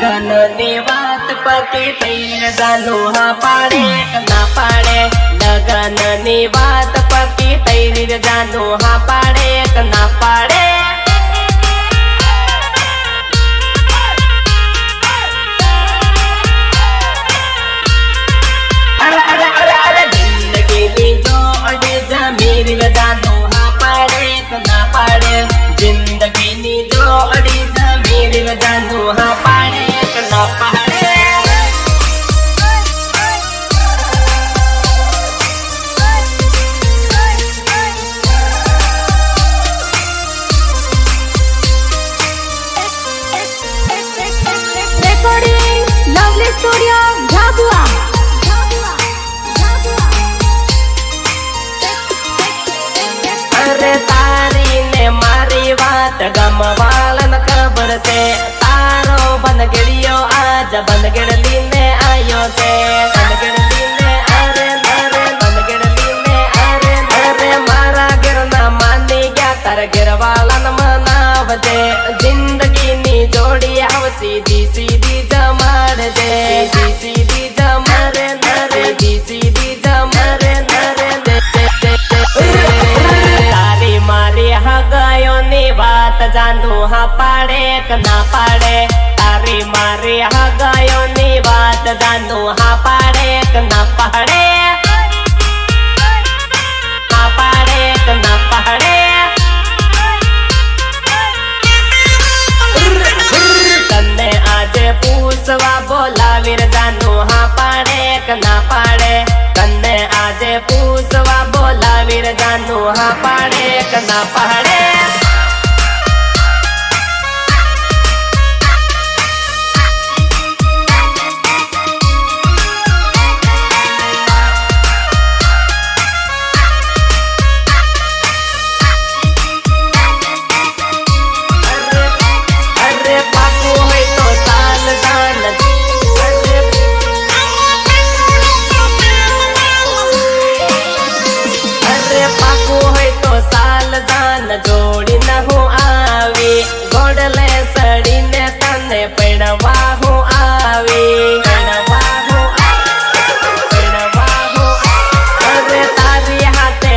લગન ની વાત પકી થઈને જાનું હા પાડે ના પાડે લગન ની વાત પકી થઈને જાનું હા પાડે ના પાડે જિંદગીની જો અડે જમીર જાનું હા પાડે ના પાડે જિંદગીની જો અડી જમીર જાનું હા પાડે ના પાડે Recording Lovely Studio Jhabua. અરે તારી ને મારી વાત ગમવાળન ખબર છે તારો બનગડિયો આજ બનગડલી ને આયો છે બનગડલી ને અરે બનગડલી ને અરે મારા ઘરના માની ગયા તાર ઘરવાળન મનાવજે જિંદગીની જોડી આવ સીધી સીધી જમાડજે સીધી સીધી જમારે નરે સીધી જમારે નરે તારી મારી હગાયો ની વાત જાનું હા પાડે ના પાડે તારી મારી હગાયો ની વાત જાનું